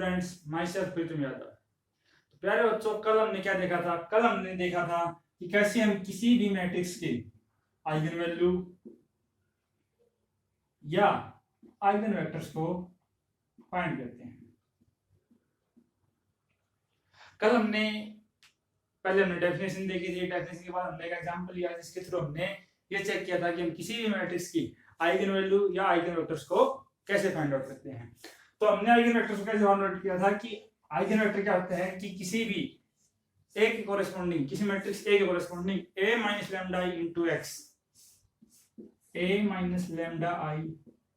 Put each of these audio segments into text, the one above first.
Students, my self प्रीतम यादव। तो प्यारे बच्चों, कल हमने क्या देखा था? कल हमने देखा था कि कैसे हम किसी भी मैट्रिक्स के आइगन वैल्यू या आइगन वेक्टर्स को फाइंड करते हैं। कल हमने डेफिनेशन देखी थी। डेफिनेशन के बाद हमने एक एग्जांपल लिया जिसके थ्रू हमने ये चेक किया था कि हम किसी भी मैट्रिक्स की आइगन वैल्यू या आइगन वेक्टर्स को कैसे फाइंड आउट करते हैं। तो हमने आइगन वेक्टर्स को कैसे फाइंड आउट किया था कि आइगन वेक्टर क्या होते हैं कि किसी भी ए के कोरेस्पोंडिंग, किसी मैट्रिक्स ए के corresponding a minus lambda I into X, a minus lambda I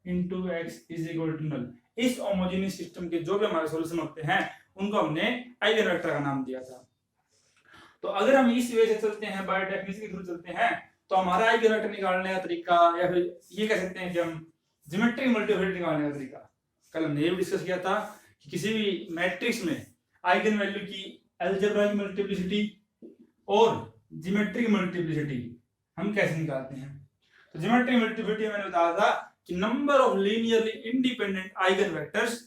into x is equal to null. इस होमोजेनियस सिस्टम के जो भी हमारे सॉल्यूशन होते हैं उनको हमने आइगन वेक्टर का नाम दिया था। तो अगर हम इस वे से चलते हैं, बाय डेफिनेशन के थ्रू चलते हैं, तो हमारा आइगन वेक्टर निकालने का तरीका, या फिर ये कह सकते हैं कि हम ज्योमेट्रिक मल्टीप्लिसिटी निकालने का तरीका, कल हमने ये भी डिस्कस किया था कि किसी भी मैट्रिक्स में आइगन वैल्यू की अलजेब्राइक मल्टीप्लिसिटी और ज्योमेट्रिक मल्टीप्लिसिटी हम कैसे निकालते हैं। तो ज्योमेट्रिक मल्टीप्लिसिटी मैंने बताया था कि number of linearly independent eigen vectors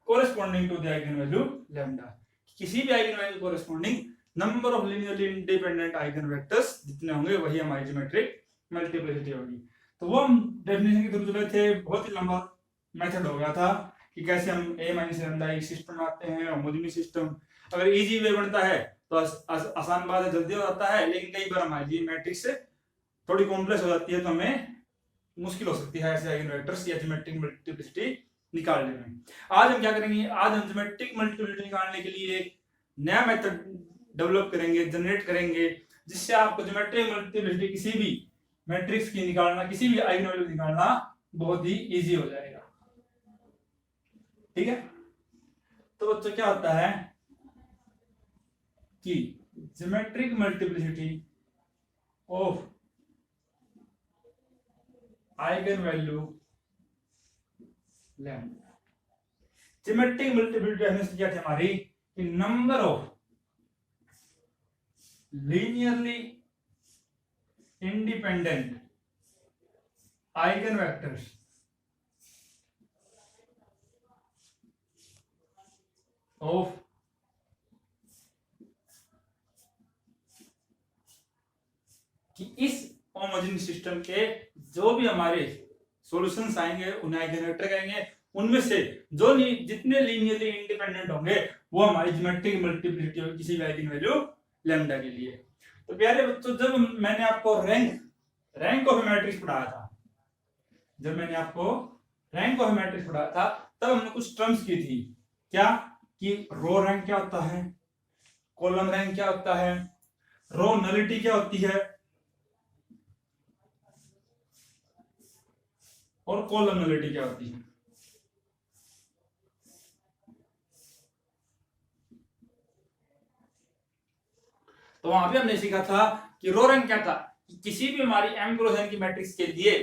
corresponding to the eigen value lambda. किसी भी eigen value corresponding number of linearly independent eigen vectors जितने होंगे वही हमारी ज्योमेट्रिक मल्टीप्लिसिटी होगी। तो वो हम डेफिनेशन के थ्रू चले थे। बहुत ही लंबा मेथड हो गया था कि कैसे हम a माइनस लैम्डा एक सिस्टम बनाते हैं, होमोजेनियस सिस्टम। अगर इजी वे बनता है तो आसान बात है, जल्दी हो जाता है, लेकिन कई बार हमारी मैट्रिक्स से थोड़ी कॉम्प्लेक्स हो जाती है तो हमें मुश्किल हो सकती है ऐसे आइगन वेक्टर्स या ज्योमेट्रिक मल्टीप्लिसिटी निकालने में। आज हम क्या करेंगे? आज हम ज्योमेट्रिक मल्टीप्लिसिटी निकालने के लिए एक नया मेथड डेवलप करेंगे, जनरेट करेंगे, जिससे आपको ज्योमेट्रिक मल्टीप्लिसिटी किसी भी मैट्रिक्स की निकालना, किसी भी आइगन वैल्यू निकालना बहुत ही इजी हो जाएगा। ठीक है। तो बच्चों क्या होता है कि geometric multiplicity of eigen value lambda. Geometric multiplicity definition क्या थी हमारी कि number of linearly independent eigen vectors of कि इस होमोजेनियस सिस्टम के जो भी हमारे सॉल्यूशंस आएंगे उन्हें आइगन वेक्टर कहेंगे। उनमें से जो जितने लीनियरली इंडिपेंडेंट होंगे वो हमारी ज्योमेट्रिक मल्टीप्लिसिटी होगी किसी भी आइगन वैल्यू लैम्डा के लिए। तो प्यारे बच्चों, जब मैंने आपको रैंक ऑफ मैट्रिक्स पढ़ाया था, तब हमने कुछ टर्म्स की थी। क्या कि रो रैंक क्या होता है, कॉलम रैंक क्या होता है, रो नलिटी क्या होती है और कॉलम नलिटी क्या होती है। तो वहां पे हमने सीखा था कि रो रैंक क्या था कि किसी भी हमारी m क्रॉस n की मैट्रिक्स के लिए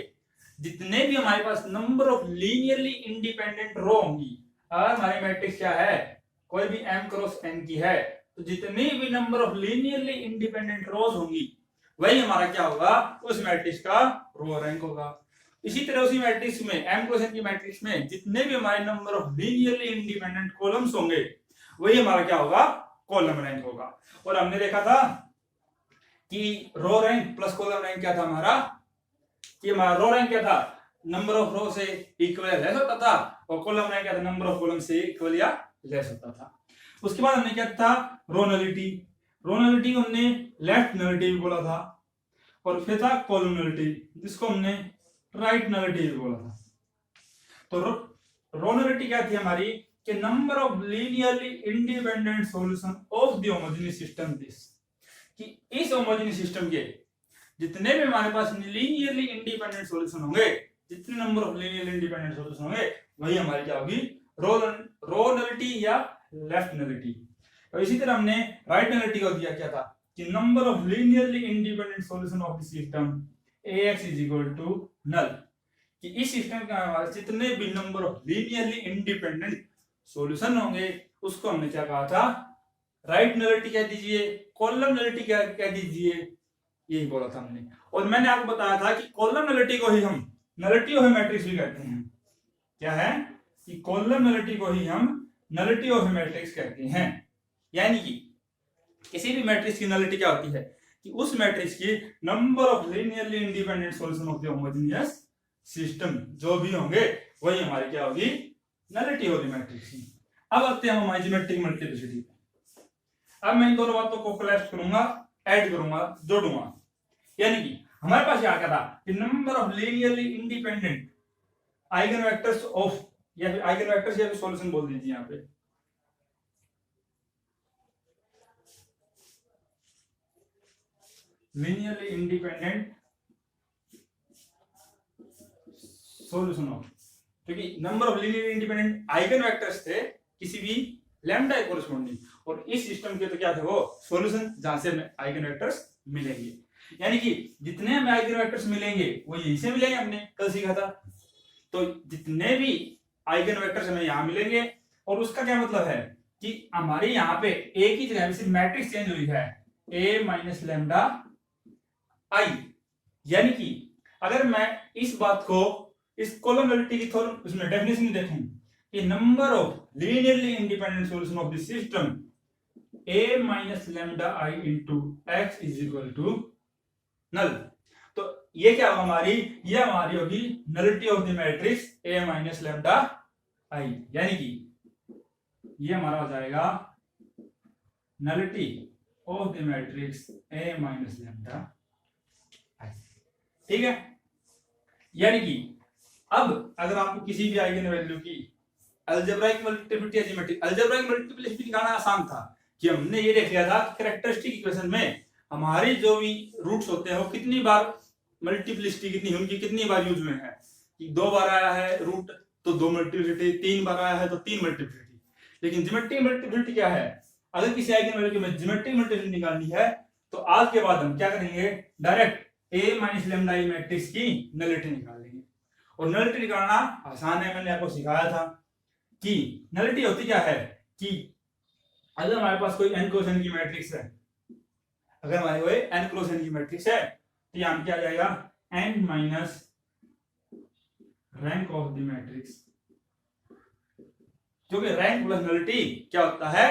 जितने भी हमारे पास नंबर ऑफ लीनियरली इंडिपेंडेंट रो होंगी, अगर हमारी मैट्रिक्स क्या है, कोई भी m क्रॉस n की है, तो जितनी भी नंबर ऑफ लीनियरली इंडिपेंडेंट रोज होंगी वही हमारा क्या होगा, उस मैट्रिक्स का रो रैंक होगा। इसी तरह उसी मैट्रिक्स में m क्रॉस n की मैट्रिक्स में जितने भी हमारे number of linearly independent columns होंगे वही हमारा क्या होगा, कॉलम रैंक होगा। और हमने देखा था कि रो रैंक प्लस कॉलम रैंक क्या था हमारा, कि हमारा रो रैंक क्या था, नंबर ऑफ रो से इक्वल या लेस होता था, और कॉलम रैंक क्या था, नंबर ऑफ कॉलम से इक्वल या लेस होता था। उसके बाद हमने क्या था, रो नलिटी को हमने लेफ्ट नलिटी भी बोला था, और फिर था कॉलम नलिटी जिसको हमने राइट नलिटी भी बोला था। तो रो नलिटी क्या थी हमारी कि number of linearly independent solution of the homogeneous system this, कि इस होमोजेनियस सिस्टम के जितने भी हमारे पास लीनियरली इंडिपेंडेंट सॉल्यूशन होंगे, जितने number of linearly independent solution होंगे वही हमारी क्या होगी, रो नलिटी या लेफ्ट नलिटी। और इसी तरह हमने राइट नलिटी को दिया क्या था कि number of linearly independent solution of the system ax is equal to null, कि इस सिस्टम का हमारे जितने भी number of linearly independent solution होंगे उसको हमने क्या कहा था, राइट नलिटी कह दीजिए, कॉलम नलिटी कह दीजिए, यही बोला था हमने। और मैंने आपको बताया था कि कॉलम नलिटी को ही हम नलिटी ऑफ मैट्रिक्स भी कहते हैं। क्या है कि कॉलम नलिटी को ही हम नलिटी ऑफ मैट्रिक्स कहते हैं। यानी कि किसी भी मैट्रिक्स की नलिटी क्या होती है कि उस मैट्रिक्स की number of linearly independent solution of the homogeneous system जो भी होंगे वही हमारी क्या होगी, नलिटी होगी मैट्रिक्स की। अब आते हैं हमारी ज्योमेट्रिक मल्टीप्लिसिटी पे। अब मैं इन दोनों बातों को कोलैप्स करूंगा, ऐड करूंगा, जोड़ूंगा। यानी कि हमारे पास क्या था कि number of linearly independent eigen vectors of, या फिर आइगन वेक्टर्स या फिर सॉल्यूशन बोल दीजिए यहाँ पे, लीनियरली इंडिपेंडेंट सॉल्यूशन ऑफ, क्योंकि number of linearly independent eigen vectors थे किसी भी लैम्डा के कोरस्पोंडिंग, और इस सिस्टम के तो क्या थे वो सॉल्यूशन जहां से हमें आइगन वेक्टर्स मिलेंगे। यानी कि जितने हमें आइगन वेक्टर्स मिलेंगे वो यहीं से मिलेंगे, हमने कल सीखा था। तो जितने भी आइगन वेक्टर्स हमें यहाँ मिलेंगे, और उसका क्या मतलब है कि हमारे यहाँ पे एक ही जगह से मैट्रिक्स चेंज हुई है, a माइनस लैम्डा आई। यानी कि अगर मैं इस बात को इस कोलोनलिटी की थोड़ा उसमें डेफिनेशन में देखूं कि number of linearly independent solution of the system a minus lambda I into x is equal to null, तो ये क्या होगा हमारी, ये हमारी होगी nullity of the matrix a minus lambda I. यानी कि ये हमारा हो जाएगा nullity of the matrix a minus lambda I. ठीक है। यानी कि अब अगर आपको किसी भी आइगन वैल्यू की अलजेब्राइक मल्टीप्लिसिटी या ज्योमेट्रिक, अलजेब्राइक मल्टीप्लिसिटी निकालना आसान था कि हमने ये देख लिया था कि कैरेक्टरिस्टिक इक्वेशन में हमारी जो भी रूट्स होते हैं वो कितनी बार मल्टीप्लिसिटी कितनी, उनकी कितनी बार यूज में है, कि 2 बार आया है रूट तो 2 मल्टीप्लिसिटी, 3 बार आया है तो 3 मल्टीप्लिसिटी। लेकिन ज्योमेट्रिक मल्टीप्लिसिटी क्या है, अगर किसी आइगन वैल्यू की ज्योमेट्रिक मल्टीप्लिसिटी निकालनी है तो आज के बाद हम क्या करेंगे, direct a minus lambda I matrix की नलिटी निकाल लेंगे। और नलिटी निकालना आसान है, मैंने आपको सिखाया था कि नलिटी होती क्या है कि अगर हमारे पास कोई n क्रॉस n की मैट्रिक्स है, अगर हमारे कोई n क्रॉस n की मैट्रिक्स है तो यहाँ क्या आ जाएगा, n minus rank of the matrix, क्योंकि रैंक प्लस नलिटी क्या होता है,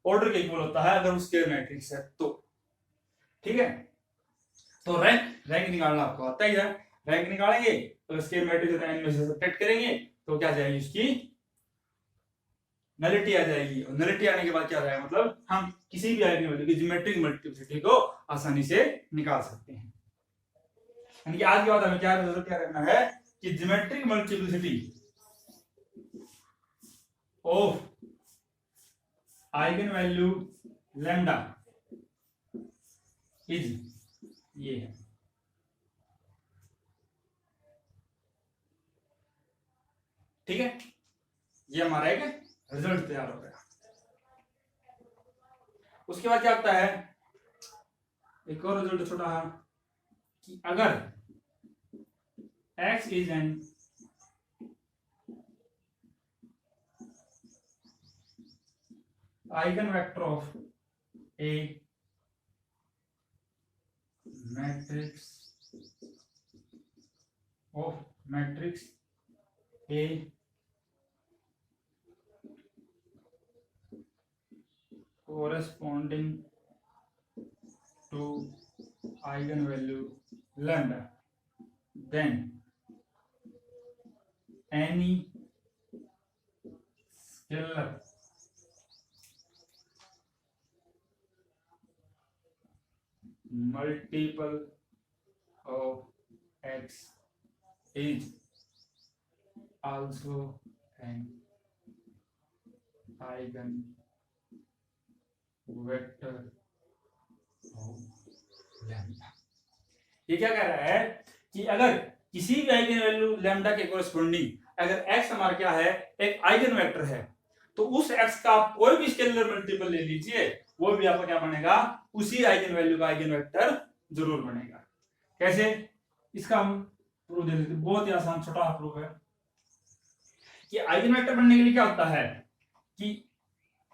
ऑर्डर के इक्वल होता है अगर उसके मैट्रिक्स है तो। ठीक है, तो रैंक निकालना आपको आता ही है। रैंक निकालेंगे तो स्केयर मैट्रिक्स n में से सब्ट्रैक्ट करेंगे तो क्या जाएगी, उसकी नलिटी आ जाएगी। और नलिटी आने के बाद क्या जाएगा, मतलब हम किसी भी आइगन वैल्यू की ज्योमेट्रिक मल्टीप्लिसिटी को आसानी से निकाल सकते हैं। यानी कि आज के बाद हमें क्या करना है कि geometric multiplicity of eigen value lambda is ये है। ठीक है, ये हमारा एक रिजल्ट तैयार हो गया। उसके बाद क्या होता है, एक और रिजल्ट छोटा है कि अगर x is an eigen vector of A matrix A corresponding to eigenvalue lambda, then any scalar multiple of x is also an eigen vector of lambda. ये क्या कह रहा है कि अगर किसी भी आइगन वैल्यू लैम्डा के कोरस्पोंडिंग अगर x हमारा क्या है, एक आइगन वेक्टर है, तो उस x का आप कोई भी स्केलर मल्टीपल ले लीजिए वो भी आपका क्या बनेगा, उसी आइगन वैल्यू का आइगन वेक्टर जरूर बनेगा। कैसे, इसका हम प्रूफ दे देते हैं, बहुत ही आसान छोटा प्रूफ है कि आइगन वेक्टर बनने के लिए क्या होता है कि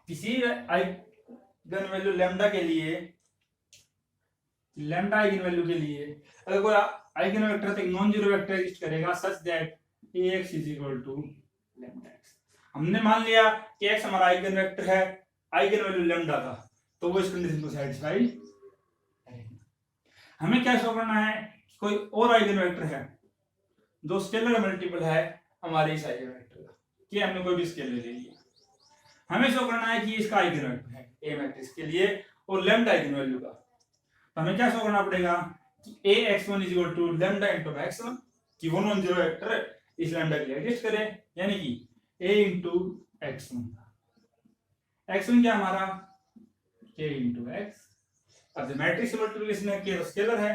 किसी आइगन वैल्यू लैम्डा के लिए, लैम्डा आइगन वैल्यू के लिए अगर कोई आइगन वेक्टर तो नॉन जीरो वेक्टर एग्जिस्ट करेगा such that ax is equal to lambda x। हमने मान लिया कि x हमारा आइगन वेक्टर है, आइगन वैल्यू लैम्डा का, तो वो इस कंडीशन को सेटिस्फाई करेगा। हमें क्या शो करना है, कोई और आइगन वेक्टर है जो स्केलर मल्टीपल है हमारे इस आइगन वेक्टर का, कि हमने कोई भी स्केलर ले लिया, हमें शो करना है कि इसका आइगन वेक्टर है ए मैट्रिक्स के लिए और लैम्डा आइगन वैल्यू का। तो हमें क्या शो करना पड़ेगा कि ax1 is equal to lambda into x1, कि वो नॉन जीरो वेक्टर इस लैम्डा के लिए एग्जिस्ट करे, यानी कि a इनटू x1, x1 क्या हमारा k इनटू x। अब जब मैट्रिक्स से मल्टीप्लिकेशन है, k तो स्केलर है,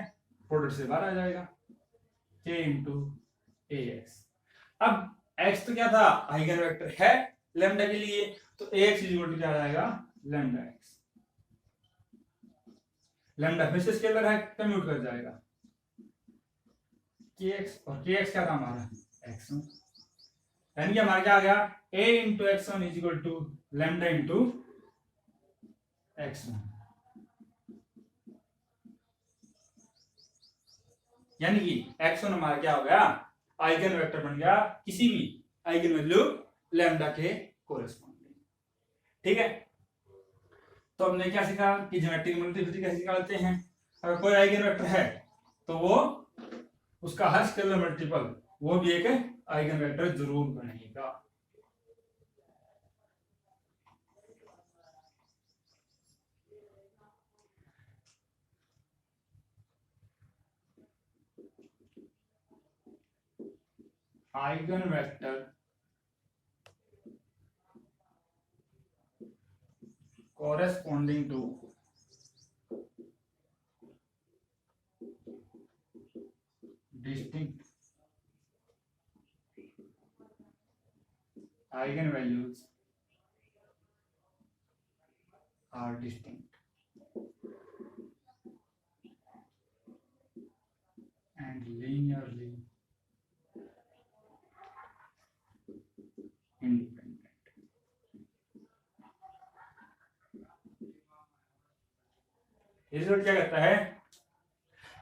प्रोडक्ट से बाहर आ जाएगा, k इनटू ax। अब x तो क्या था, आइगन वेक्टर है लैम्डा के लिए, तो ax इज इक्वल टू क्या आ जाएगा, लैम्डा x। लैम्डा फिर से स्केलर है, कम्यूट कर जाएगा, kx, और kx क्या था हमारा x1, यानी कि हमारा क्या आ गया, a into x1 is equal to lambda into x1, यानी कि x1 हमारा क्या हो गया, आइगन वेक्टर बन गया किसी भी आइगन वैल्यू लैम्डा के कोरेस्पॉन्डिंग। ठीक है, तो हमने क्या सीखा कि ज्योमेट्रिक मल्टीप्लिसिटी कैसे निकालते हैं। अगर कोई आइगन वेक्टर है तो वो उसका हर स्केलर मल्टीपल वो भी एक आइगन वेक्टर जरूर बनेगा। Eigen vector corresponding to distinct eigenvalues are distinct and linearly independent। Result क्या कहता है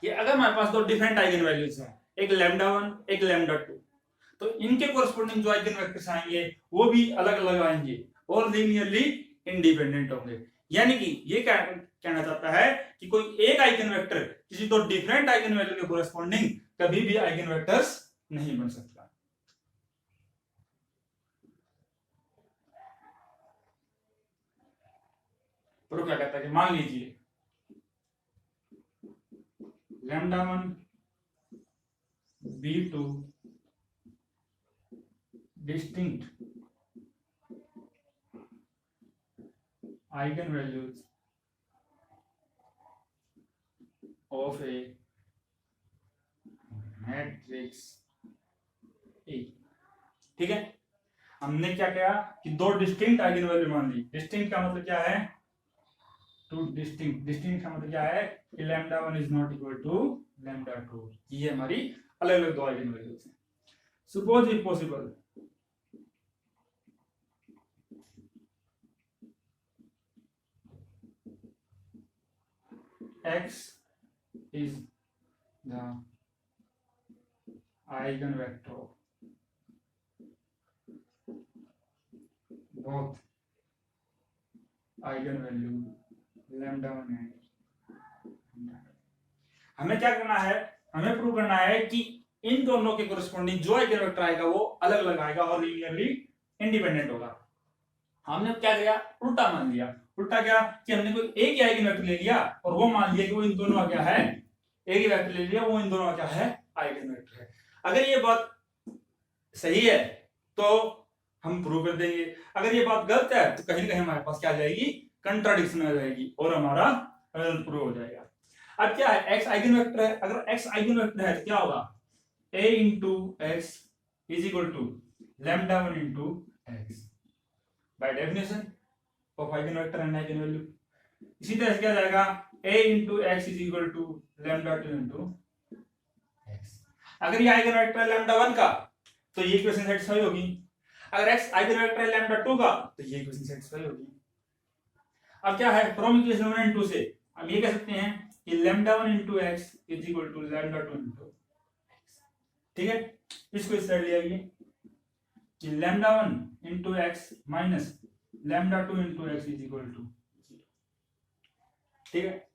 कि अगर हमारे पास दो डिफरेंट आइगन वैल्यूज हैं, एक लैम्डा 1 एक लैम्डा 2, तो इनके कोरस्पोंडिंग जो आइगन वेक्टर्स आएंगे वो भी अलग अलग आएंगे और लीनियरली इंडिपेंडेंट होंगे। यानी कि ये कहना चाहता है कि कोई एक आइगन वेक्टर किसी दो डिफरेंट आइगन वैल्यू के कोरस्पोंडिंग कभी भी आइगन वेक्टर्स नहीं बन सकता। तो क्या कहता है कि मान लीजिए lambda 1 b2 distinct eigenvalues of a matrix A। ठीक है, हमने क्या किया कि दो डिस्टिंक्ट आइगन वैल्यू मान ली। डिस्टिंक्ट का मतलब क्या है, टू डिस्टिंक्ट। डिस्टिंक्ट का मतलब क्या है कि lambda 1 is not equal to lambda 2, ये हमारी अलग अलग दो आइगन वैल्यूज हैं। Suppose if possible x is the eigenvector both eigenvalue lambda 1 and हमें क्या करना है, हमें प्रूव करना है कि इन दोनों के कोरिस्पोंडिंग जो आइगन वेक्टर आएगा वो अलग अलग आएगा और लीनियरली इंडिपेंडेंट होगा। हमने क्या किया, उल्टा मान लिया। उल्टा क्या कि हमने कोई एक ही आइगन वेक्टर ले लिया और वो मान लिया कि वो इन दोनों का क्या है, एक ही वेक्टर ले लिया वो इन दोनों का क्या है, आइगन वेक्टर है। अगर ये बात सही है तो हम प्रूव कर देंगे, अगर ये बात गलत है तो कहीं ना कहीं हमारे पास क्या आ जाएगी, कंट्राडिक्शन आ जाएगी और हमारा रिजल्ट प्रूव हो जाएगा। अब क्या है, x आइगन वेक्टर है, अगर x आइगन वेक्टर है तो क्या होगा, a into x is equal to lambda 1 into x by definition of eigen vector and eigen value. इसी तरह से क्या जाएगा, a into x is equal to lambda 2 into x। अगर ये आइगन वेक्टर है लैम्डा 1 का तो ये इक्वेशन सेटिस्फाई होगी, अगर x आइगन वेक्टर है लैम्डा 2 का तो ये इक्वेशन सेटिस्फाई होगी। अब क्या है, फ्रॉम इक्वेशन 1 एंड 2 से हम ये कह सकते हैं कि lambda 1 into x is equal to lambda 2 into x। ठीक है, इसको इस साइड ले आइए, कि lambda 1 into x minus lambda 2 into x is equal to 0। ठीक है,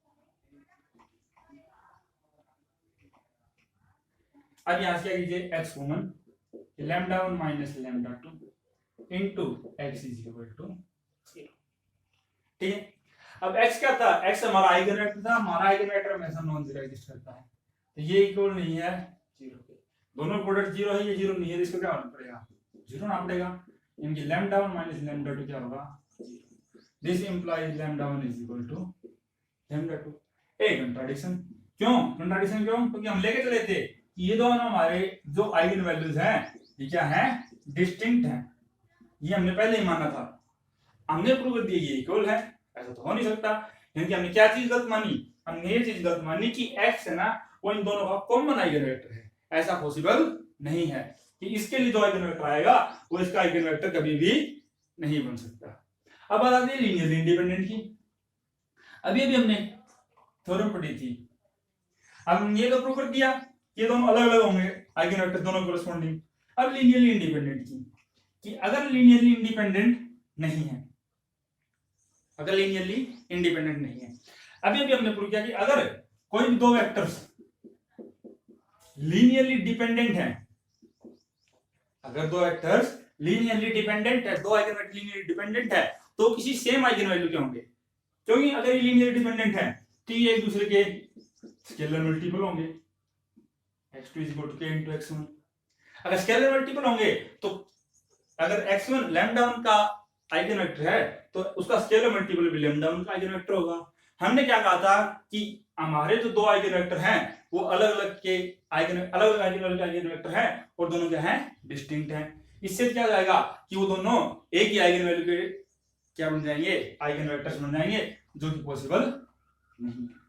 अब यहां से क्या कीजिए, x common, lambda 1 minus lambda 2 into x is equal to 0। ठीक है, अब x क्या था, x हमारा आइगन वेक्टर था, हमारा आइगन वेक्टर हमेशा नॉन जीरो एग्जिस्ट करता है, तो ये इक्वल नहीं है 0 के, दोनों प्रोडक्ट 0 है, ये 0 नहीं है, तो इसको क्या होना पड़ेगा, 0 आना पड़ेगा, यानी लैम्डा 1 माइनस लैम्डा 2 क्या होगा 0। This implies lambda 1 is equal to lambda 2। A contradiction, क्यों कंट्राडिक्शन, क्यों, क्योंकि हम लेके चले थे कि ये दोनों हमारे जो आइगन वैल्यूज हैं ये क्या है, डिस्टिंक्ट हैं, ये हमने पहले ही माना था, हमने प्रूव कर दिया ये इक्वल है, ऐसा तो हो नहीं सकता, यानी हमने क्या चीज गलत मानी, हमने ये चीज गलत मानी कि x है ना वो इन दोनों का कॉमन आइगन वेक्टर है, ऐसा पॉसिबल नहीं है कि इसके लिए जो आइगन वेक्टर आएगा वो इसका आइगन वेक्टर कभी भी नहीं बन सकता। अब बात आती है लीनियरली इंडिपेंडेंट की, अभी अभी हमने थ्योरम पढ़ी थी, अब हमने ये तो प्रूव कर दिया ये दोनों अलग अलग होंगे आइगन वेक्टर दोनों कोरेस्पोंडिंग। अब लीनियरली इंडिपेंडेंट की, कि अगर लीनियरली इंडिपेंडेंट नहीं है, अगर लीनियरली इंडिपेंडेंट नहीं है, अभी अभी हमने प्रूव किया कि अगर कोई भी दो वेक्टर्स लीनियरली डिपेंडेंट हैं, अगर दो वेक्टर्स लीनियरली डिपेंडेंट है, दो आइगन वेक्टर लीनियरली डिपेंडेंट है, तो किसी सेम आइगन वैल्यू के होंगे, क्योंकि अगर ये लीनियरली डिपेंडेंट है तो ये एक दूसरे के स्केलर मल्टीपल होंगे, x2 k into x1। अगर स्केलर मल्टीपल होंगे तो अगर x1 लैम्डा 1 का आइगन वेक्टर है तो उसका स्केलर मल्टीपल भी लैम्डा 1 का आइगन वेक्टर होगा। हमने क्या कहा था कि हमारे जो दो आइगन वेक्टर हैं वो अलग अलग के आइगन आइगन वेक्टर हैं और दोनों क्या हैं, डिस्टिंक्ट हैं। इससे क्या जाएगा कि वो दोनों एक ही आइगन वैल्यू के क्या बन जाएंगे, आइगन वेक्टर्स बन जाएंगे, जो कि पॉसिबल नहीं है।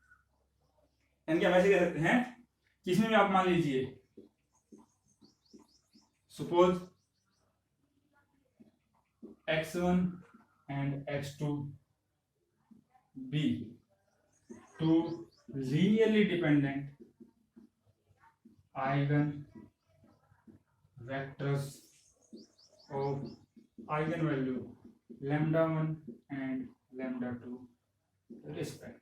यानी हम ऐसे कह सकते हैं कि इसमें भी आप मान लीजिए suppose x1 and x2 be two linearly dependent eigen vectors of eigenvalue lambda 1 and lambda 2 respectively।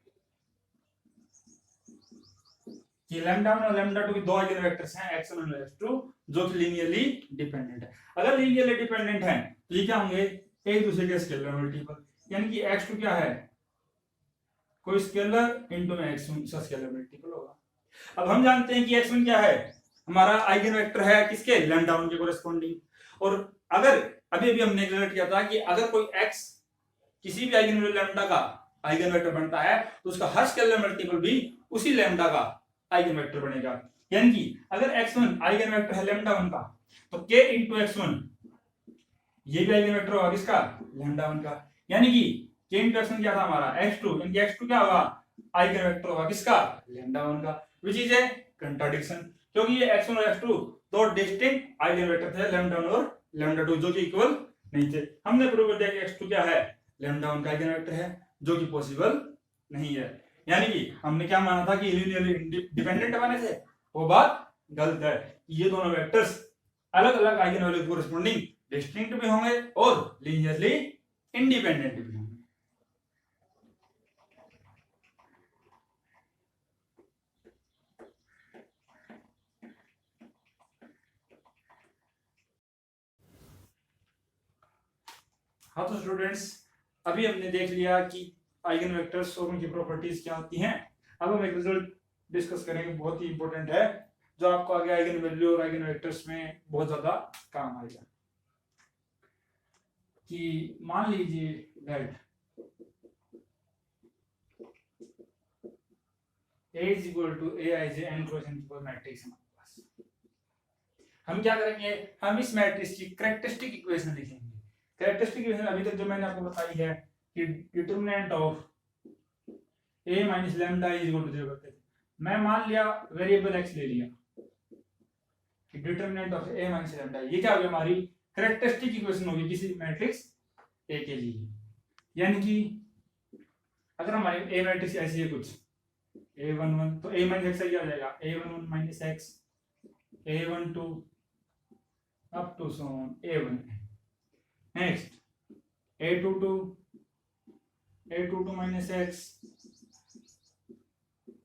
कि लैम्डा 1 और लैम्डा 2 की दो आइगन वेक्टर्स हैं x1 और x2 जो कि लीनियरली डिपेंडेंट है। अगर लीनियरली डिपेंडेंट है तो ये क्या होंगे, एक दूसरे के स्केलर मल्टीपल, यानी कि x2 क्या है, कोई स्केलर इनटू में x1 इसका स्केलर मल्टीपल होगा। अब हम जानते हैं कि x1 क्या है, हमारा आइगन वेक्टर है किसके, लैम्डा 1 के कोरेस्पोंडिंग, और अगर अभी अभी हमने क्लियर किया था कि अगर कोई x किसी भी आइगन वैल्यू लैम्डा का आइगन वेक्टर बनता है तो उसका हर स्केलर मल्टीपल भी उसी लैम्डा का आइगन वेक्टर बनेगा। यानी कि अगर x1 आइगन वेक्टर है लैम्डा 1 का तो k into x1 ये भी आइगन वेक्टर होगा किसका, लैम्डा 1 का, यानी कि k into x1 क्या था हमारा x2, यानी कि x2 क्या होगा, आइगन वेक्टर होगा किसका, लैम्डा 1 का, विच इज ए कंट्राडिक्शन, क्योंकि ये x1 और x2 दो डिस्टिंक्ट आइगन वेक्टर थे, लैम्डा 1 और लैम्डा 2, जो कि इक्वल नहीं थे। हमने प्रूव कर दिया कि x2 क्या है, लैम्डा 1 का आइगन वेक्टर है, जो कि पॉसिबल नहीं है। यानी कि हमने क्या माना था कि लीनियरली डिपेंडेंट बने थे, वो बात गलत है। ये दोनों वेक्टर्स अलग अलग आइगन वैल्यू कोरेस्पोंडिंग डिस्टिंक्ट भी होंगे और लीनियरली इंडिपेंडेंट भी होंगे। हाँ तो स्टूडेंट्स, अभी हमने देख लिया कि आइगन वेक्टर्स और उनकी प्रॉपर्टीज क्या होती हैं। अब हम एक रिजल्ट डिस्कस करेंगे, बहुत ही इंपॉर्टेंट है, जो आपको आगे आइगन वैल्यू और आइगन वेक्टर्स में बहुत ज्यादा काम आएगा। कि मान लीजिए that A is equal to Aij n cross n equal matrix हमारे पास। हम क्या करेंगे, हम इस मैट्रिक्स की कैरेक्टरिस्टिक इक्वेशन लिखेंगे। कैरेक्टरिस्टिक इक्वेशन अभी तक जो मैंने आपको बताई है कि determinant of a minus lambda is equal to 0 करते थे। मैं मान लिया वेरिएबल x ले लिया कि determinant of a minus lambda, ये क्या होगी हमारी कैरेक्टरिस्टिक इक्वेशन होगी किसी मैट्रिक्स a के लिए। यानी कि अगर हमारी a मैट्रिक्स ऐसी है कुछ a11 तो a माइनस x क्या हो जाएगा, a11 minus x, a12 up to so on a1n. Next a22 minus x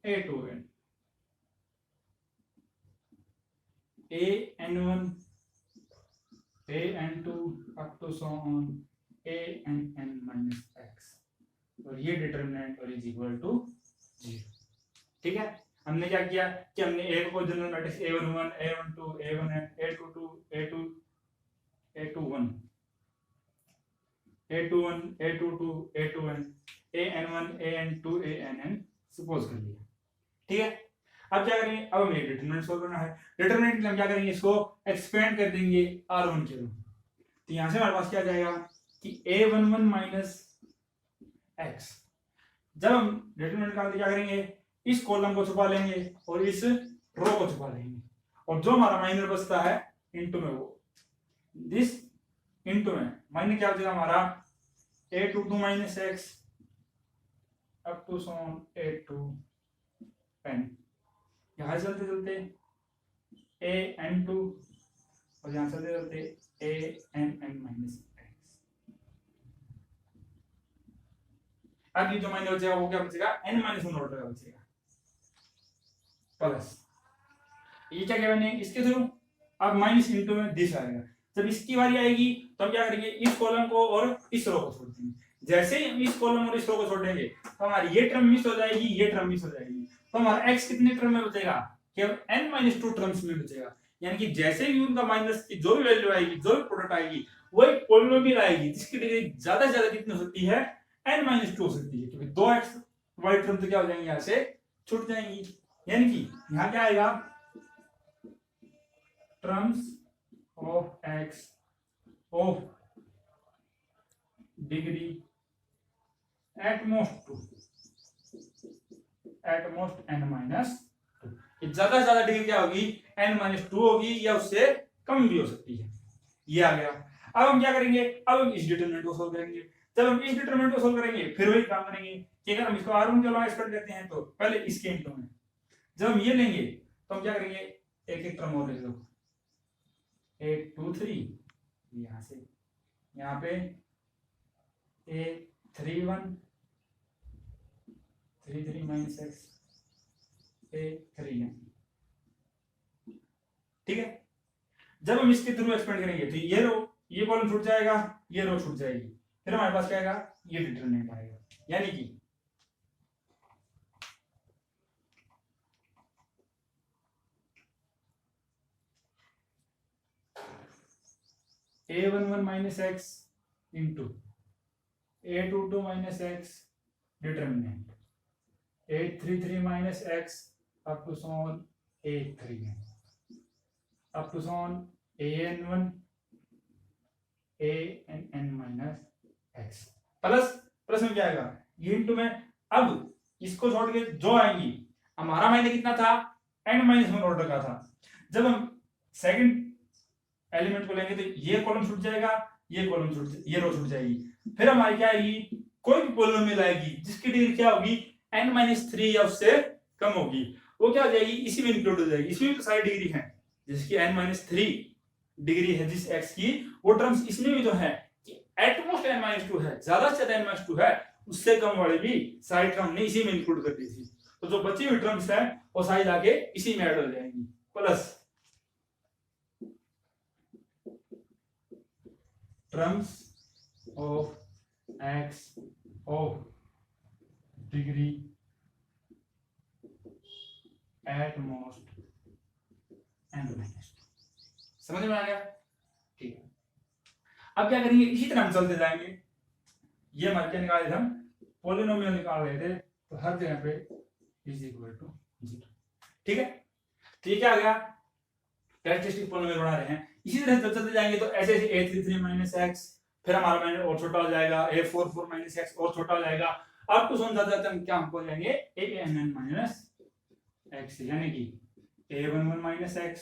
a2n, an1 an2 up to so on ann minus x, और ये डिटरमिनेंट और इज इक्वल टू 0। ठीक है, हमने क्या किया कि हमने ए को general matrix a11 a12 a1n a22 a21 a21 a22 a2n an1 an2 ann suppose कर लिया। ठीक है, अब क्या करेंगे, अब हमें डिटरमिनेंट सोल्व करना है। डिटरमिनेंट के लिए हम क्या करेंगे, इसको एक्सपेंड कर देंगे r1 के रूप। तो यहां से हमारे पास क्या जाएगा कि a11 माइनस x। जब हम डिटरमिनेंट निकालते क्या करेंगे, इस कॉलम को छुपा लेंगे और इस रो को छुपा लेंगे, और जो हमारा माइनर बचता है इनटू में वो दिस इनटू में माइनर क्या बचेगा हमारा a22 minus x up to so on a2n। यहां चलते चलते an2 और यहां चलते चलते ann माइनस x। अब ये जो माइनर बचेगा वो क्या बचेगा, n माइनस 1 ऑर्डर का बचेगा प्लस ये क्या क्या मैंने इसके थ्रू। अब माइनस इनटू में दिस आएगा। जब इसकी बारी आएगी तो हम क्या करेंगे, इस कॉलम को और इस रो को छोड़ देंगे। जैसे ही हम इस कॉलम और इस रो को छोड़ देंगे तो हमारी ये टर्म मिस हो जाएगी, ये टर्म मिस हो जाएगी। तो हमारा x कितने टर्म में बचेगा, केवल n-2 टर्म्स में बचेगा। यानी कि जैसे ही उनका माइनस की जो भी वैल्यू आएगी, जो भी प्रोडक्ट आएगी, वो एक पॉलिनोमियल आएगी जिसकी डिग्री ज्यादा से ज्यादा कितनी हो सकती है, n-2 हो सकती है, क्योंकि 2x y टर्म तो क्या हो जाएंगे, यहां से छूट जाएंगी। यानी कि यहां क्या आएगा, terms of x of degree at most n-2। ज्यादा से ज्यादा डिग्री क्या होगी, n-2 होगी, या उससे कम भी हो सकती है। ये आ गया। अब हम क्या करेंगे, अब हम इस डिटरमिनेंट को सोल्व करेंगे। जब हम इस डिटरमिनेंट को सोल्व करेंगे फिर वही काम करेंगे कि अगर हम इसको r1 के अलावा एक्सपेंड करते हैं तो पहले इसके इनटू में जब हम ये लेंगे तो हम क्या करेंगे, एक एक टर्म और ले लो, 8 2 3 यहां से यहां पे a31 3 माइनस x a3n। ठीक है, जब हम इसके थ्रू एक्सपेंड करेंगे तो ये कॉलम छूट जाएगा, ये रो छूट जाएगी, फिर हमारे पास क्या आएगा, ये डिटरमिनेंट आएगा। यानी कि a11 minus x into a22 minus x determinant a33 minus x up to so on a3n up to so on an1 ann minus x plus में क्या आएगा, ये इनटू में। अब इसको छोड़ के जो आएंगी, हमारा माइनस कितना था, n-1 ऑर्डर का था। जब हम सेकंड एलिमेंट को लेंगे तो ये कॉलम छूट जाएगा, ये कॉलम छूट, ये रो छूट जाएगी। फिर हमारी क्या आएगी, कोई भी पॉलिनोमियल आएगी जिसकी डिग्री क्या होगी, n-3 या उससे कम होगी, वो क्या हो जाएगी, इसी में इंक्लूड हो जाएगी। इसमें भी तो सारी डिग्री है, जिसकी n-3 डिग्री है जिस x की, वो टर्म्स इसमें भी तो है कि एटमोस्ट n-2 है, ज्यादा से ज्यादा n-2 है, उससे कम वाले भी सारी टर्म ने इसी में इंक्लूड कर दी थी। तो जो बची हुई टर्म्स है वो सारी जाके इसी में ऐड हो जाएंगी। Plus terms of x of degree at most n-2। समझ में आ गया? ठीक है, अब क्या करेंगे, इसी तरह हम चलते जाएंगे। ये हमारे क्या निकाले थे, हम पॉलिनोमियल निकाल रहे थे, तो हर जगह पे इज इक्वल टू 0। ठीक है, तो ये क्या आ गया, कैरेक्टरिस्टिक पॉलिनोमियल बना रहे हैं। इसी तरह जब चलते जाएंगे तो ऐसे ऐसे a33 माइनस x, फिर हमारा माइनस और छोटा हो जाएगा, a44 माइनस x और छोटा हो जाएगा। अब तो समझ जाते हम क्या हमको जाएंगे ann माइनस x, यानी कि a11 minus x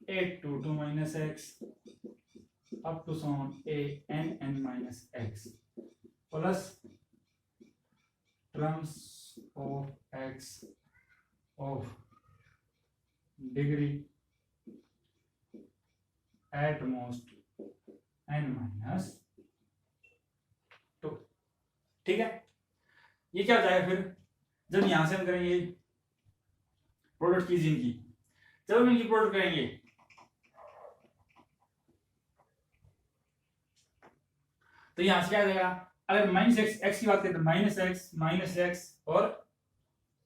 a22 minus x up to so on ann minus x plus terms of x of degree eight most n-2। ठीक है, ये क्या हो जाएगा फिर जब यहां से हम करेंगे प्रोडक्ट कीजिए इनकी, जब हम इनकी प्रोडक्ट करेंगे तो यहां से क्या आ जाएगा, अगर माइनस एक्स की बात करें तो माइनस एक्स और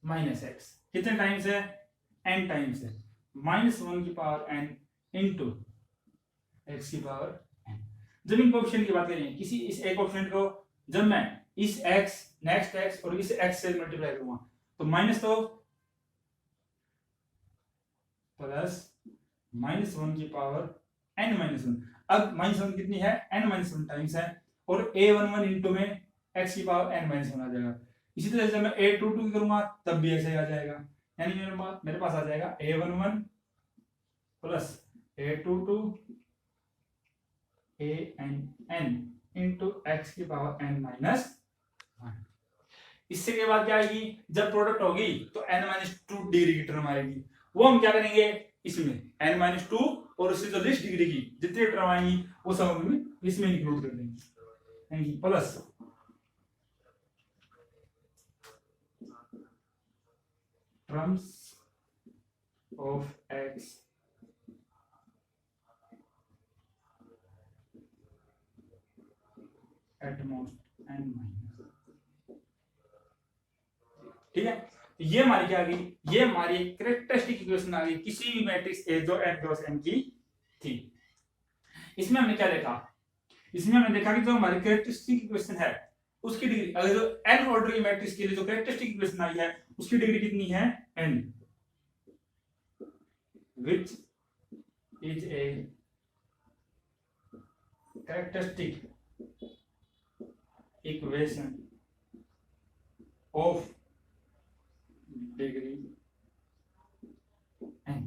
माइनस एक्स कितने टाइम्स है, n टाइम्स है, -1 की पावर n इंटू x की पावर n। जब इन कोएफिशिएंट की बात करेंगे किसी इस एक कोएफिशिएंट को जब मैं इस x नेक्स्ट x और इस x से मल्टीप्लाई करूंगा तो माइनस तो प्लस -1 की पावर n-1। अब -1 कितनी है, n-1 टाइम्स है और a11 इंटू में x की पावर n-1 आ जाएगा। इसी तरह से जब मैं a22 की करूंगा तब भी ऐसे आ जाएगा, यानी मेरे पास आ जाएगा a11 plus a22 an into x की पावर n-1। इससे के बाद क्या आएगी, जब प्रोडक्ट होगी तो n-2 डिग्री की टर्म आएगी, वो हम क्या करेंगे इसमें n-2 और उससे जो लिस्ट डिग्री की जितनी टर्म आएंगी वो सब हम इसमें इंक्लूड कर देंगे, plus terms of x at most n-। ठीक है, तो ये हमारी क्या आ गई, ये हमारी कैरेक्टरिस्टिक इक्वेशन आ गई किसी भी मैट्रिक्स ए जो n क्रॉस n की थी। इसमें हमने क्या देखा, इसमें हमने देखा कि जो हमारी कैरेक्टरिस्टिक इक्वेशन है उसकी डिग्री, अगर जो n ऑर्डर की मैट्रिक्स के लिए जो कैरेक्टरिस्टिक इक्वेशन आई है उसकी डिग्री कितनी है n, which is a characteristic equation of degree n।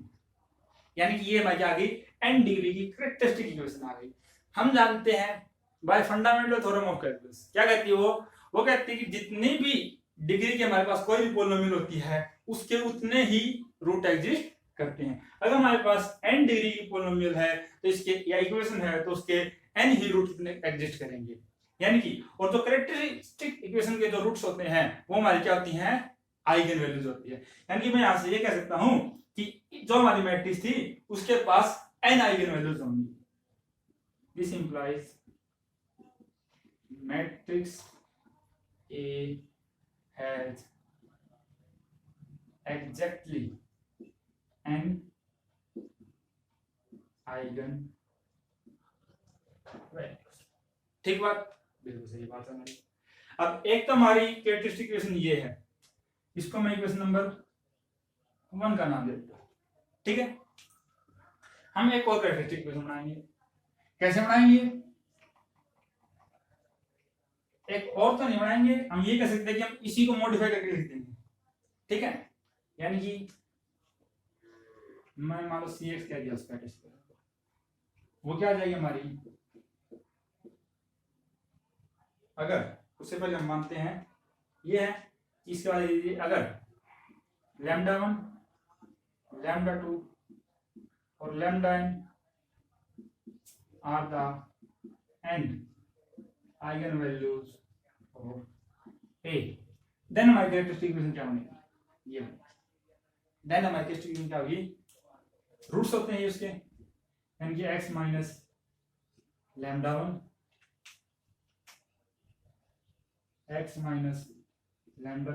यानी कि ये हमारी क्या आ गई, n डिग्री की कैरेक्टरिस्टिक इक्वेशन आ गई। हम जानते हैं bye fundamental theorem of calculus क्या कहती है, वो कहती है कि जितनी भी डिग्री के हमारे पास कोई भी पॉलिनोमियल होती है उसके उतने ही रूट एग्जिस्ट करते हैं। अगर हमारे पास n डिग्री की पॉलिनोमियल है तो इसके या इक्वेशन है तो उसके n ही रूट कितने एग्जिस्ट करेंगे, यानी कि और जो कैरेक्टरिस्टिक इक्वेशन के जो रूट्स होते हैं वो हमारी क्या होती हैं, आइगन वैल्यूज होती है। यानी कि मैं यहां से ये कह सकता हूं कि जो हमारी मैट्रिक्स थी उसके पास n आइगन वैल्यूज होंगी। This implies matrix A has exactly n eigen values. ठीक बात, बिल्कुल सही बात है हमारी। अब एक तो हमारी कैरेक्टरिस्टिक इक्वेशन ये है, इसको मैं इक्वेशन नंबर 1 का नाम देता हूं। ठीक है, हम एक और कैरेक्टरिस्टिक इक्वेशन बनाएंगे। कैसे बनाएंगे, एक और तो नहीं बनाएंगे, हम ये कह सकते हैं कि हम इसी को मॉडिफाई करके लिख देंगे। ठीक है, यानी कि मैं मान लो cx कह दिया उसका टेस्ट, वो क्या आ जाएगी हमारी, अगर उससे पहले हम मानते हैं ये है, इसके बाद लीजिए अगर λ1 λ2 और λn are the n eigen values of A, then हमारी कैरेक्टरिस्टिक इक्वेशन क्या बनेगी, ये देन हमारी कैरेक्टरिस्टिक इक्वेशन क्या होगी, रूट्स होते हैं उसके, यानी कि x minus λ1 x minus λ2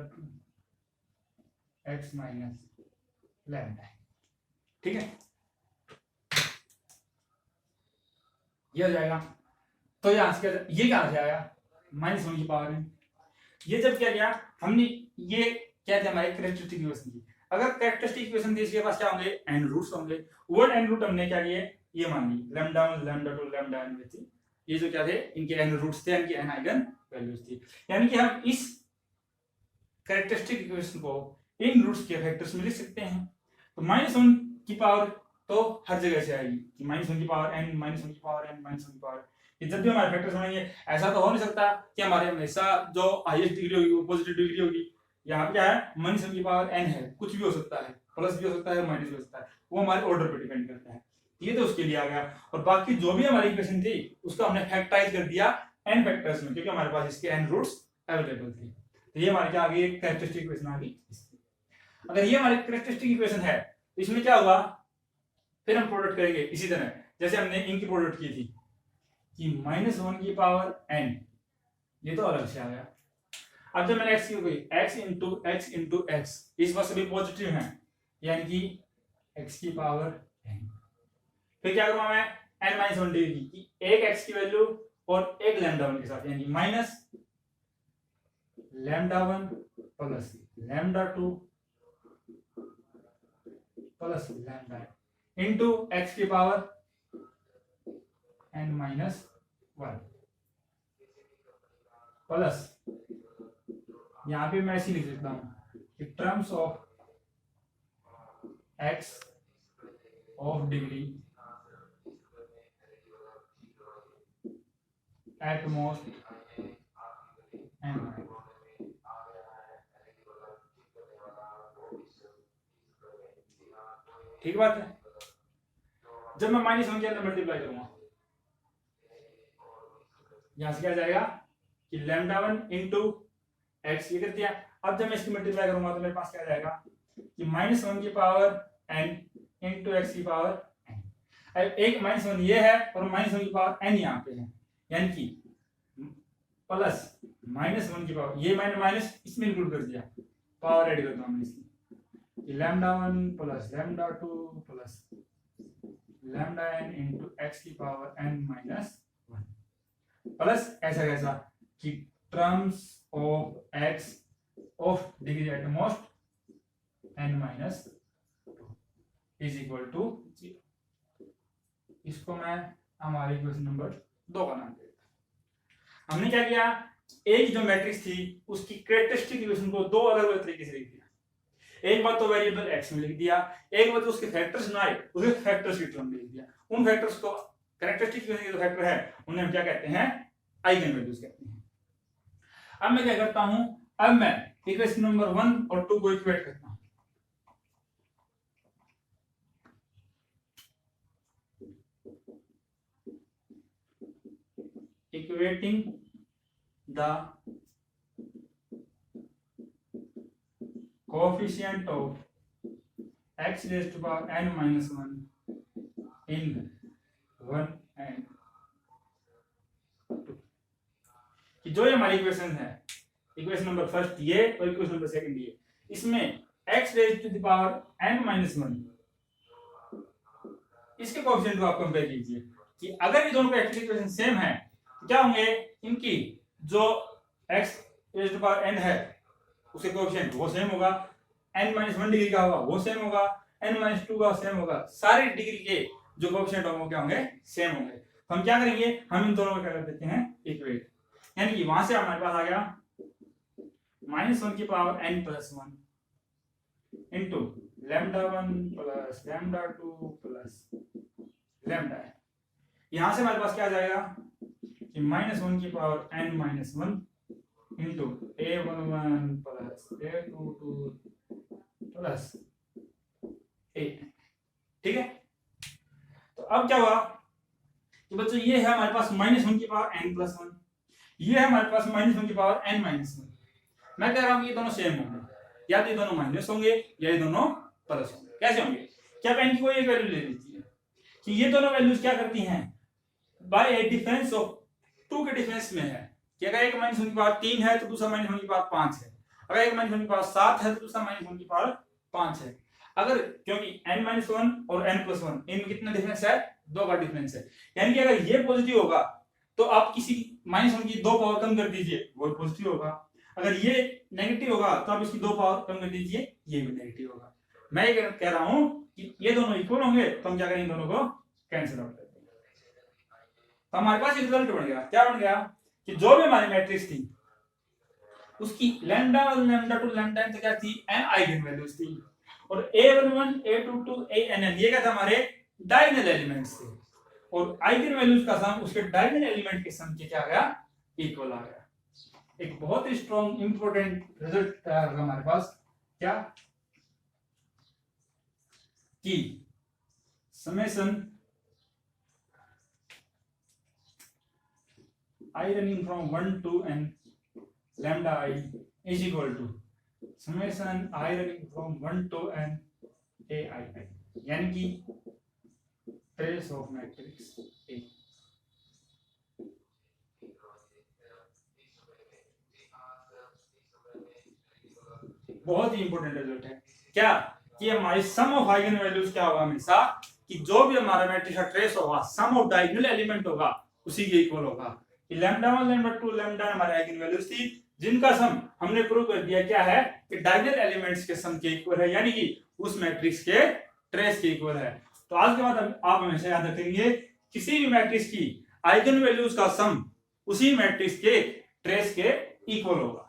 x minus λ। ठीक है, ये हो जाएगा। तो यहां से ये क्या आ जाएगा, -1 की पावर n। ये जब क्या गया हमने, ये क्या थे हमारे कैरेक्टरिस्टिक इक्वेशन की, अगर कैरेक्टरिस्टिक इक्वेशन थी इसके पास क्या होंगे, n रूट्स होंगे। वो n रूट हमने क्या किए, ये मान ली λ1 λ2 λn थी, ये जो क्या थे इनके n रूट्स थे, इनकी n आइगन वैल्यूज थी। यानी कि हम इस कैरेक्टरिस्टिक इक्वेशन को इन रूट्स के फैक्टर्स में लिख सकते हैं। तो -1 की पावर तो हर जगह से आएगी कि -1 की पावर n -1 की पावर n -1 की पावर, ये जब भी हमारे फैक्टर्स बनेंगे ऐसा तो हो नहीं सकता कि हमारे हमेशा जो हाईएस्ट डिग्री होगी वो पॉजिटिव डिग्री होगी। यहाँ क्या है, -1 की पावर n है, कुछ भी हो सकता है, प्लस भी हो सकता है माइनस भी हो सकता है, वो हमारे ऑर्डर पे डिपेंड करता है। ये तो उसके लिए आ गया, और बाकी जो भी हमारी इक्वेशन थी उसको हमने फैक्टराइज कर दिया n फैक्टर्स में, क्योंकि हमारे पास इसके n रूट्स अवेलेबल थे। तो ये हमारे क्या आ गई, एक कैरेक्टरिस्टिक इक्वेशन आ गई। अगर ये हमारी कैरेक्टरिस्टिक इक्वेशन है तो इसमें क्या होगा, फिर हम प्रोडक्ट करेंगे इसी तरह जैसे हमने इनकी प्रोडक्ट की थी कि -1 की पावर n, ये तो अलग से आ गया। अब जब मैंने x की कोई x इंटू x इस बार सभी पॉजिटिव हैं, यानी कि x की पावर n, फिर क्या करूंगा मैं n-1 डिग्री की एक x की वैल्यू और एक λ1 के साथ, यानी minus λ1 plus λ2 plus λ into x की पावर n-1 प्लस, यहां पे मैं ऐसे लिख सकता हूं कि terms of x of degree at most n, ठीक बात है। जब मैं -1 के अंदर मल्टीप्लाई करूंगा, यहां से क्या जाएगा कि λ1 इंटू एक्स, ये कर दिया। अब जब मैं इसकी मल्टीप्लाई करूंगा तो मेरे पास क्या जाएगा कि -1 की पावर n इंटू एक्स की पावर n। अब एक -1 ये है और -1 की पावर n यहाँ पे है, यानी कि प्लस -1 की पावर, ये मैंने माइनस इसमें इंक्लूड कर दिया, पावर ऐड करता हूं इसकी, λ1 plus λ2 plus λn into x की पावर n-1 प्लस ऐसा कैसा कि terms of x of degree at most n-2 is equal to 0। इसको मैं हमारे इक्वेशन नंबर 2 का नाम देता हूं। हमने क्या किया, एक जो मैट्रिक्स थी उसकी कैरेक्टरिस्टिक इक्वेशन को दो अलग अलग तरीके से लिख दिया। एक बार तो वेरिएबल x में लिख दिया, एक बार तो उसके फैक्टर्स ना आए उसके फैक्टर्स की टर्म में लिख दिया। उन फैक्टर्स को कैरेक्टरिस्टिक इक्वेशन के जो फैक्टर है उन्हें हम क्या कहते हैं, आइगन वैल्यूज कहते हैं। अब मैं क्या करता हूं, अब मैं इक्वेशन नंबर 1 और 2 को इक्वेट करता हूं। Equating the coefficient of x raised to power n-1 in 1 and 2, कि जो ये हमारी इक्वेशन है, इक्वेशन नंबर फर्स्ट ये और इक्वेशन नंबर सेकंड ये, इसमें x raised to the power n-1 इसके कोएफिशिएंट को आप कंपेयर कीजिए कि अगर ये दोनों का इक्वेशन सेम है तो क्या होंगे, इनकी जो x raised to power n है उसके कोएफिशिएंट वो सेम होगा, n-1 डिग्री का होगा वो सेम होगा, n-2 का सेम होगा, सारी डिग्री के जो कोएफिशिएंट होंगे वो क्या होंगे, सेम होंगे। तो हम क्या करेंगे, हम इन दोनों को क्या कर देते हैं, इक्वेट, यानी कि वहां से हमारे पास आ गया -1 की power n+1 into λ1 plus λ2 plus λ। यहां से हमारे पास क्या आ जाएगा कि -1 की power n-1 into a11 plus a22 plus a, ठीक है। तो अब क्या हुआ कि बच्चों ये है हमारे पास -1 की पावर n+1, ये है हमारे पास -1 की पावर n-1। मैं कह रहा हूं कि ये दोनों सेम होंगे, या तो ये दोनों माइनस होंगे या ये दोनों प्लस होंगे। कैसे होंगे, क्या आप n की कोई एक वैल्यू ले लीजिए कि ये दोनों वैल्यूज क्या करती हैं, बाय ए डिफरेंस ऑफ 2 के डिफरेंस में है कि अगर एक -1 की पावर 3 है तो दूसरा -1 की पावर 5 है, अगर एक -1 की पावर 7 है तो दूसरा -1 की पावर 5 है। अगर क्योंकि n-1 और n+1 इनमें कितना डिफरेंस है, 2 का डिफरेंस है, यानी कि अगर ये पॉजिटिव होगा तो आप किसी -1 की 2 पावर कम कर दीजिए वो पॉजिटिव होगा, अगर ये नेगेटिव होगा तो आप इसकी 2 पावर कम कर दीजिए ये भी नेगेटिव होगा। मैं ये कह रहा हूं कि ये दोनों इक्वल होंगे तो हम क्या करेंगे, दोनों को कैंसिल आउट कर देंगे। तो हमारे पास रिजल्ट बन गया, क्या बन गया कि जो भी हमारी मैट्रिक्स थी उसकी λ1 λ2 λn तो क्या थी, n आइगन वैल्यूज थी, और a11 a22 ann ये क्या था, हमारे डायगोनल एलिमेंट्स थे, और आइगन वैल्यूज का सम उसके डायगोनल एलिमेंट के सम के क्या आ गया, इक्वल आ गया। एक बहुत ही स्ट्रॉन्ग इंपॉर्टेंट रिजल्ट तैयार होगा हमारे पास, क्या कि summation I running from 1 to n lambda I is equal to summation I running from 1 to n a I I, यानी कि ट्रेस ऑफ मैट्रिक्स A। बहुत ही इंपॉर्टेंट रिजल्ट है क्या कि हमारी सम ऑफ आइगन वैल्यूज क्या होगा हमेशा कि जो भी हमारा मैट्रिक्स का ट्रेस होगा सम ऑफ डायगोनल एलिमेंट होगा उसी के इक्वल होगा। लैम्डा 1 लैम्डा 2 लैम्डा हमारे आइगन वैल्यूज थी जिनका सम हमने प्रूव कर दिया क्या है कि डायगोनल एलिमेंट्स के सम के इक्वल है, यानी कि उस मैट्रिक्स के ट्रेस के इक्वल है। तो आज के बाद आप हमेशा याद रखेंगे किसी भी मैट्रिक्स की आइगन वैल्यूज का सम उसी मैट्रिक्स के ट्रेस के इक्वल होगा।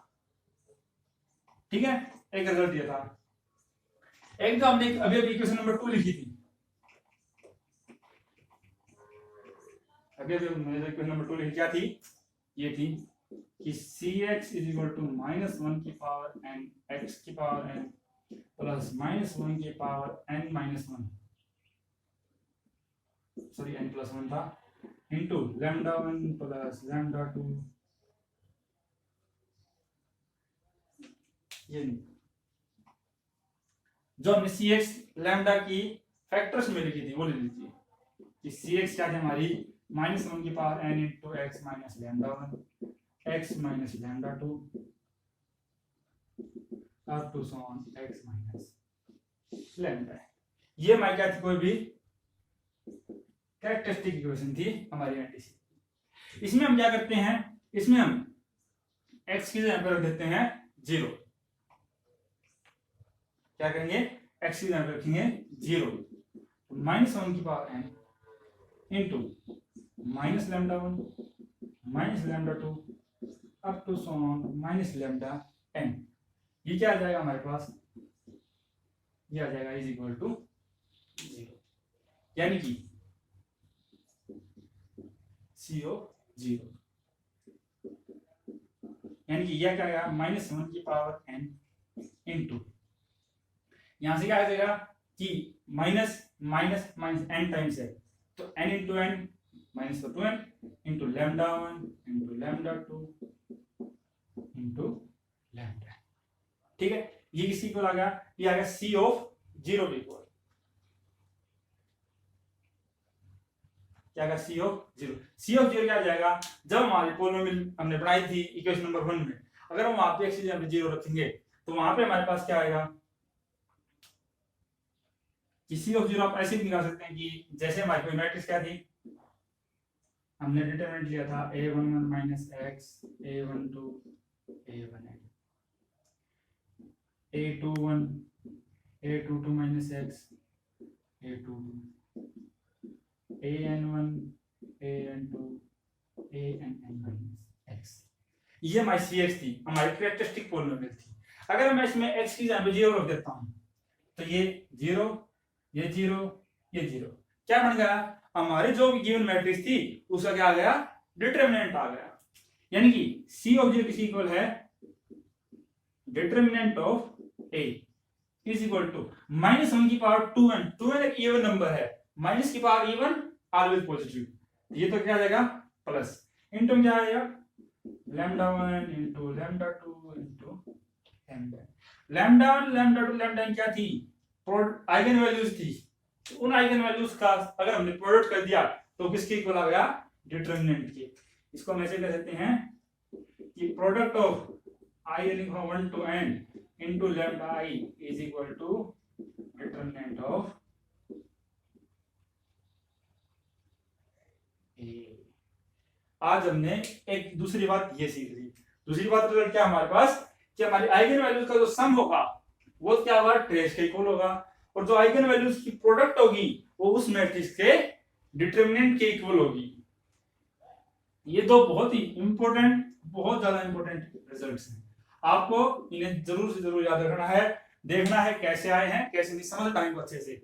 ठीक है, एक रिजल्ट दिया था। एक तो हमने अभी इक्वेशन नंबर 2 लिखी थी, अभी हमने इक्वेशन नंबर 2 लिखी क्या थी, ये थी कि cx इज इक्वल टू -1 की पावर n x की पावर n प्लस -1 की power n minus 1 sorry n plus 1 था इनटू लैम्डा 1 प्लस लैम्डा 2 ये जो हमने cx लैम्डा की फैक्टर्स में लिखी थी वो ले लीजिए कि cx क्या थी हमारी -1 की power n into x minus lambda 1 x minus lambda 2 up to so on x minus lambda. ये हमारी क्या थी, कोई भी कैरेक्टरिस्टिक इक्वेशन थी हमारी एंटीसी। इसमें हम क्या करते हैं, इसमें हम x की जगह पर रख देते हैं 0। क्या करेंगे, x की जगह पर रखेंगे 0 -1 की power n into minus lambda 1 minus lambda 2 up to so on minus lambda n। ये क्या आ जाएगा हमारे पास, ये आ जाएगा इज इक्वल टू 0, यानी कि C ऑफ 0, यानी कि यह क्या आएगा -1 की पावर n इंटू यहां से क्या आ जाएगा कि minus minus minus n times है तो n into n minus 2n into lambda 1 into lambda 2 into lambda. ठीक है, ये किसी को लगा, ये आ गया C ऑफ 0 इक्वल क्या आएगा C ऑफ 0। C ऑफ 0 क्या आ जाएगा, जब हमारी पॉलिनोमियल हमने बनाई थी इक्वेशन नंबर 1 में, अगर हम वहां पे x की जगह 0 रखेंगे तो वहां पे हमारे पास क्या आएगा कि C ऑफ 0 आप ऐसे भी निकाल सकते हैं कि जैसे हमारी कोई मैट्रिक्स क्या थी, हमने डिटरमिनेंट लिया था a11 minus x a12 a1n a21 a22 minus x a22 an1 an2 ann minus x। ये हमारी cx थी, हमारी कैरेक्टरिस्टिक पॉलिनोमियल थी। अगर मैं इसमें x की जगह पे 0 रख देता हूं तो ये 0 ये 0 ये 0 क्या बन गया, हमारी जो गिवन मैट्रिक्स थी उसका क्या आ गया, डिटरमिनेंट आ गया। यानी कि C ऑफ 0 किसी इक्वल है determinant of A is equal to -1 की पावर 2n, 2n एक इवन नंबर है, माइनस की पावर इवन ऑलवेज पॉजिटिव, ये तो क्या आ जाएगा प्लस इनटू क्या आएगा lambda 1 into lambda 2 into lambda. Lambda 1 lambda 2 lambda क्या थी, आइगन वैल्यूज थी। तो उन आइगन वैल्यूज का अगर हमने प्रोडक्ट कर दिया तो किसके इक्वल आ गया, डिटरमिनेंट के। इसको हम ऐसे कह सकते हैं कि product of i running from 1 to n into lambda I is equal to determinant of A। आज हमने एक दूसरी बात ये सीख ली। दूसरी बात रिजल्ट क्या हमारे पास कि हमारी आइगन वैल्यूज का जो सम होगा वो क्या होगा, ट्रेस के इक्वल होगा, और जो आइगन वैल्यूज की प्रोडक्ट होगी वो उस मैट्रिक्स के डिटरमिनेंट के इक्वल होगी। ये दो बहुत ही इंपॉर्टेंट, बहुत ज्यादा इंपॉर्टेंट रिजल्ट्स हैं, आपको इन्हें जरूर से जरूर याद रखना है, देखना है कैसे आए हैं कैसे नहीं, समझ टाइम को अच्छे से।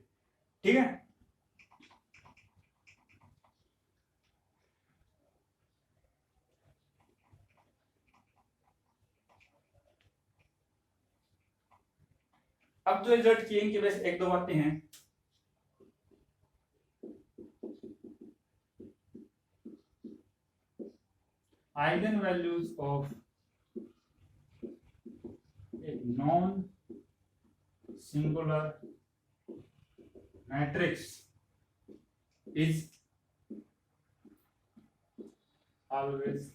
ठीक है, अब जो रिजल्ट किए इनके वैसे एक दो बातें हैं। Of a non singular matrix is always,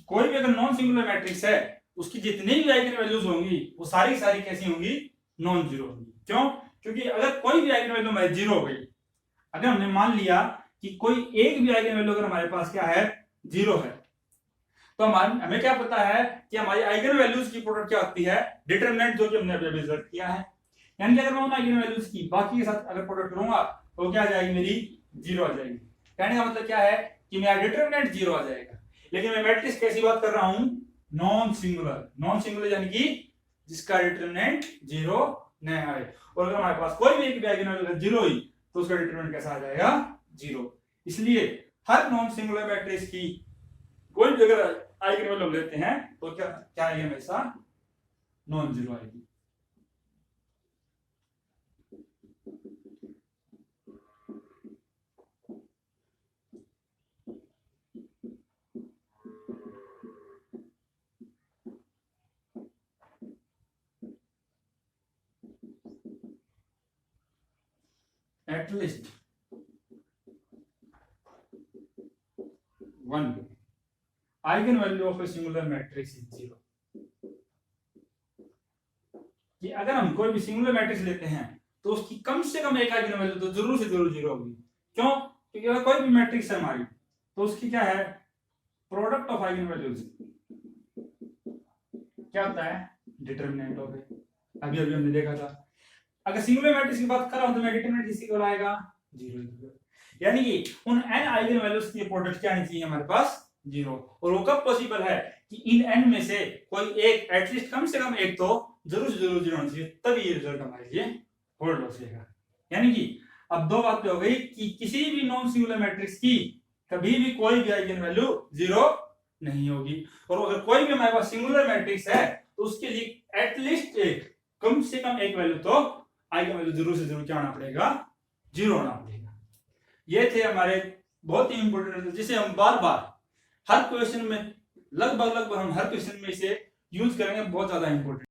कोई भी अगर नॉन सिंगुलर मैट्रिक्स है उसकी जितनी भी आइगन वैल्यूज होंगी वो सारी सारी कैसी होंगी, नॉन जीरो होंगी। क्यों? क्योंकि अगर कोई भी आइगन वैल्यू हमारी जीरो हो गई, अगर हमने मान लिया कि कोई एक भी आइगन वैल्यू अगर हमारे पास क्या है, जीरो है, तो हमें क्या पता है कि हमारी आइगन वैल्यूज की प्रोडक्ट क्या होती है, डिटरमिनेंट, जो कि हमने अभी रिजल्ट किया है। यानी कि अगर मैं उन आइगन वैल्यूज की बाकी के साथ अगर प्रोडक्ट करूंगा तो क्या आ जाएगी, मेरी जीरो आ जाएगी। कहने का मतलब क्या है कि मेरा डिटरमिनेंट जीरो आ जाएगा। लेकिन मैं मैट्रिक्स कैसी बात कर रहा हूं, नॉन सिंगुलर। नॉन सिंगुलर यानी कि जिसका डिटरमिनेंट जीरो नहीं आए, और अगर हमारे पास कोई भी एक भी आइगन वैल्यू जीरो हुई तो उसका डिटरमिनेंट कैसा आ जाएगा, जीरो। इसलिए हर नॉन सिंगुलर मैट्रिक्स की कोई भी अगर आइगन वैल्यू लेते हैं तो क्या क्या आएगी, हमेशा नॉन जीरो आएगी। At least one eigenvalue of a singular matrix is zero। कि अगर हम कोई भी सिंगुलर मैट्रिक्स लेते हैं तो उसकी कम से कम एक आइगन वैल्यू तो जरूर से जरूर जीरो होगी। क्यों? क्योंकि अगर कोई भी मैट्रिक्स है हमारी तो उसकी क्या है, प्रोडक्ट ऑफ आइगन वैल्यूज क्या होता है, डिटरमिनेंट ऑफ ए। अभी अभी हमने देखा था, अगर सिंगुलर मैट्रिक्स की बात कर रहा हूं तो मैं डिटरमिनेंट किसी को आएगा, जीरो। यानी कि उन n आइगन वैल्यूज की प्रोडक्ट क्या आनी चाहिए हमारे पास, जीरो। और वो कब पॉसिबल है कि इन n में से कोई एक, एटलीस्ट कम से कम एक तो जरूर से जरूर जीरो होना चाहिए, तभी ये रिजल्ट हमारे लिए होल्ड हो जाएगा। यानी कि अब दो बातें हो गई कि किसी भी नॉन सिंगुलर मैट्रिक्स की कभी भी कोई भी आइगन वैल्यू जीरो नहीं होगी, और अगर कोई भी हमारे पास सिंगुलर मैट्रिक्स है तो उसके लिए एटलीस्ट एक, कम से कम एक वैल्यू तो आइगन वैल्यू जरूर से जरूर क्या होना पड़ेगा, जीरो होना पड़ेगा। ये थे हमारे बहुत ही इंपॉर्टेंट, जिसे हम बार बार हर क्वेश्चन में, लगभग हम हर क्वेश्चन में इसे यूज करेंगे, बहुत ज्यादा इंपॉर्टेंट।